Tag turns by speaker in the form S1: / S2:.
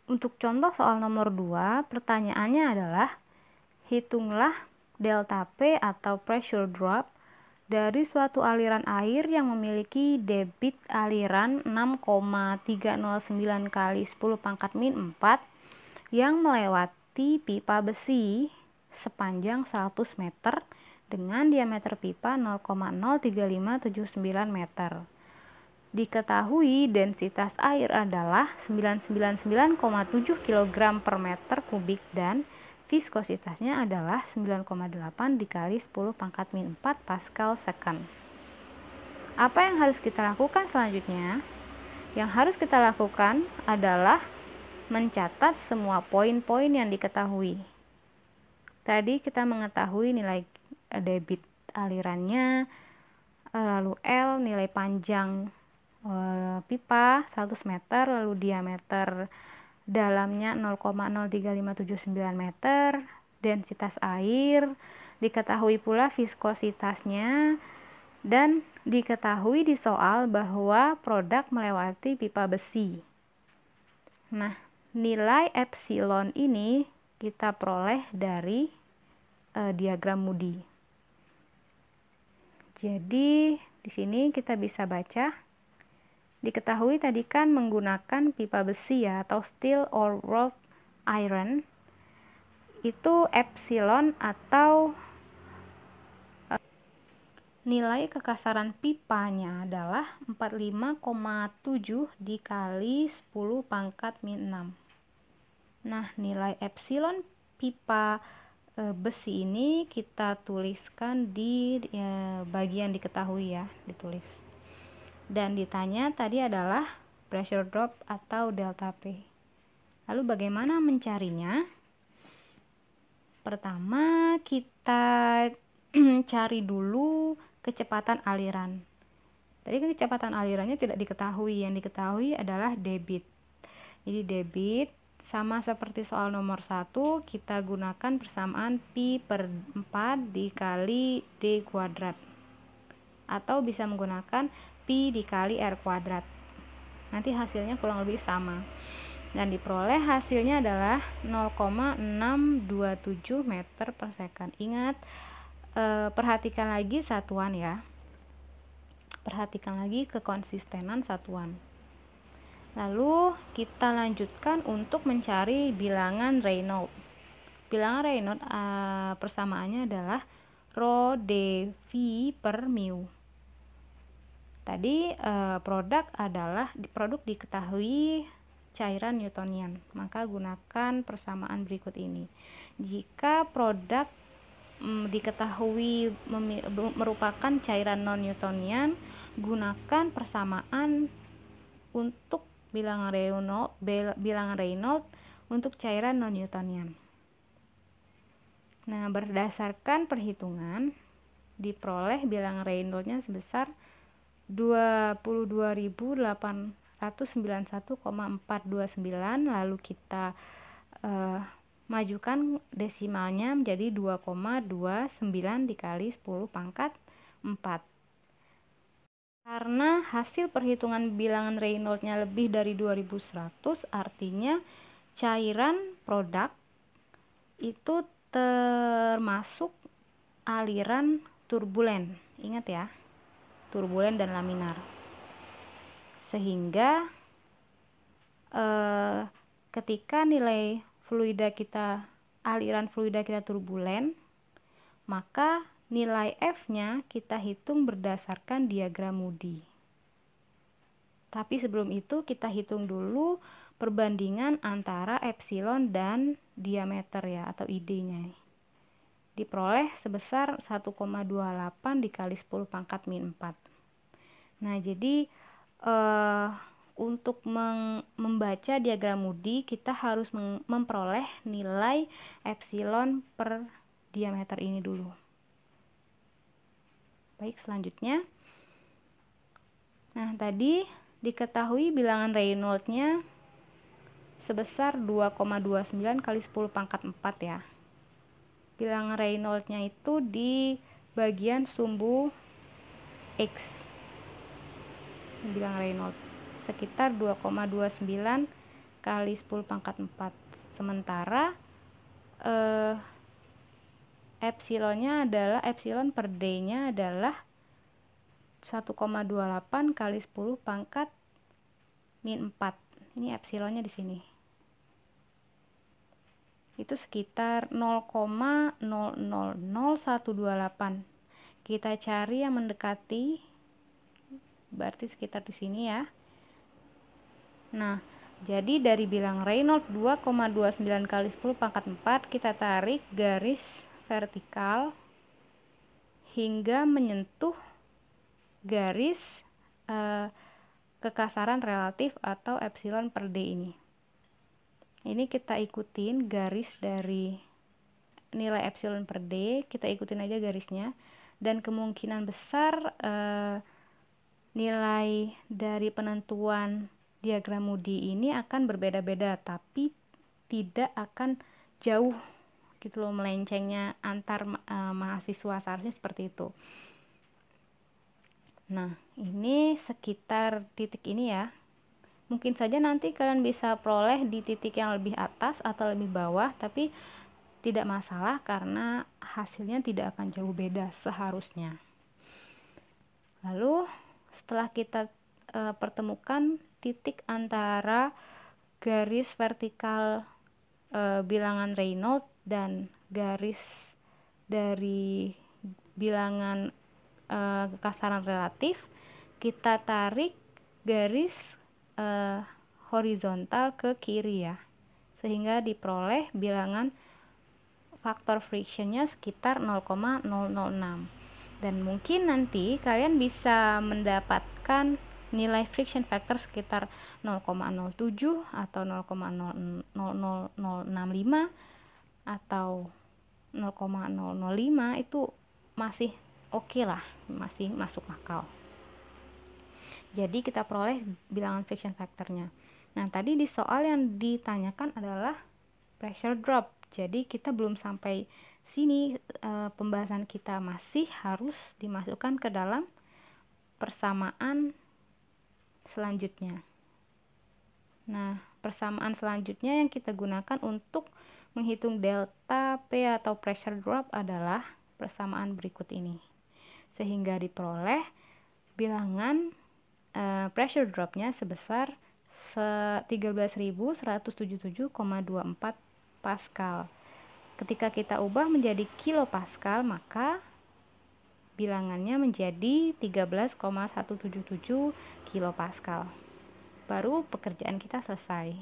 S1: Untuk contoh soal nomor 2, pertanyaannya adalah hitunglah delta P atau pressure drop dari suatu aliran air yang memiliki debit aliran 6,309 kali 10 pangkat min 4 yang melewati pipa besi sepanjang 100 meter dengan diameter pipa 0,03579 meter. Diketahui densitas air adalah 999,7 kg per meter kubik dan viskositasnya adalah 9,8 dikali 10 pangkat min 4 Pascal second. Apa yang harus kita lakukan selanjutnya? Yang harus kita lakukan adalah mencatat semua poin-poin yang diketahui. Tadi kita mengetahui nilai debit alirannya, lalu L nilai panjang pipa 100 meter, lalu diameter dalamnya 0,03579 meter, densitas air, diketahui pula viskositasnya, dan diketahui di soal bahwa produk melewati pipa besi. Nah, nilai epsilon ini kita peroleh dari diagram Moody. Jadi, di sini kita bisa baca. Diketahui tadi kan menggunakan pipa besi ya, atau steel or wrought iron, itu epsilon atau nilai kekasaran pipanya adalah 45,7 dikali 10 pangkat min 6. Nah, nilai epsilon pipa besi ini kita tuliskan di bagian diketahui ya, ditulis. Dan ditanya tadi adalah pressure drop atau delta P. Lalu bagaimana mencarinya? Pertama kita cari dulu kecepatan aliran. Tadi kecepatan alirannya tidak diketahui, yang diketahui adalah debit. Jadi debit sama seperti soal nomor 1, kita gunakan persamaan pi per 4 dikali d kuadrat. Atau bisa menggunakan pi dikali r kuadrat. Nanti hasilnya kurang lebih sama. Dan diperoleh hasilnya adalah 0,627 meter per second. Ingat, perhatikan lagi satuan ya. Perhatikan lagi kekonsistenan satuan. Lalu kita lanjutkan untuk mencari bilangan Reynolds. Bilangan Reynolds persamaannya adalah rho dV per mu. Tadi produk diketahui cairan Newtonian, maka gunakan persamaan berikut ini. Jika produk diketahui merupakan cairan non-Newtonian, gunakan persamaan untuk bilangan Reynolds untuk cairan non-Newtonian. Nah, berdasarkan perhitungan diperoleh bilangan Reynolds-nya sebesar 22.891,429, lalu kita majukan desimalnya menjadi 2,29 dikali 10 pangkat 4. Karena hasil perhitungan bilangan Reynolds-nya lebih dari 2100, artinya cairan produk itu termasuk aliran turbulen. Ingat ya, turbulen dan laminar. Sehingga ketika nilai aliran fluida kita turbulen, maka nilai F-nya kita hitung berdasarkan diagram Moody. Tapi sebelum itu kita hitung dulu perbandingan antara epsilon dan diameter ya, atau ID-nya. Diperoleh sebesar 1,28 dikali 10 pangkat min 4. Nah, jadi untuk membaca diagram Moody kita harus memperoleh nilai epsilon per diameter ini dulu. Baik, selanjutnya. Nah, tadi diketahui bilangan Reynolds-nya sebesar 2,29 kali 10 pangkat 4 ya. Bilangan Reynolds-nya itu bagian sumbu X, bilangan Reynolds, sekitar 2,29 kali 10 pangkat 4. Sementara epsilon per D-nya adalah 1,28 kali 10 pangkat min 4. Ini epsilonnya di sini. Itu sekitar 0,000128. Kita cari yang mendekati, berarti sekitar di sini ya. Nah, jadi dari bilangan Reynolds 2,29 kali 10 pangkat 4, kita tarik garis vertikal hingga menyentuh garis kekasaran relatif atau epsilon per D ini. Ini kita ikutin garis dari nilai epsilon per D, kita ikutin aja garisnya, dan kemungkinan besar nilai dari penentuan diagram Moody ini akan berbeda-beda, tapi tidak akan jauh gitu loh melencengnya antar mahasiswa, seharusnya seperti itu. Nah, ini sekitar titik ini ya. Mungkin saja nanti kalian bisa peroleh di titik yang lebih atas atau lebih bawah, tapi tidak masalah karena hasilnya tidak akan jauh beda seharusnya. Lalu setelah kita pertemukan titik antara garis vertikal bilangan Reynolds dan garis dari bilangan kekasaran relatif, kita tarik garis horizontal ke kiri ya, sehingga diperoleh bilangan faktor frictionnya sekitar 0,006. Dan mungkin nanti kalian bisa mendapatkan nilai friction factor sekitar 0,07 atau 0,00065 atau 0,005, itu masih oke lah, masih masuk akal. Jadi kita peroleh bilangan friction factornya. Nah, tadi di soal yang ditanyakan adalah pressure drop. Jadi kita belum sampai sini, pembahasan kita masih harus dimasukkan ke dalam persamaan selanjutnya. Nah, persamaan selanjutnya yang kita gunakan untuk menghitung delta P atau pressure drop adalah persamaan berikut ini. Sehingga diperoleh bilangan pressure dropnya sebesar 13.177,24 Pascal. Ketika kita ubah menjadi kilopascal, maka bilangannya menjadi 13,177 kilopascal. Baru pekerjaan kita selesai.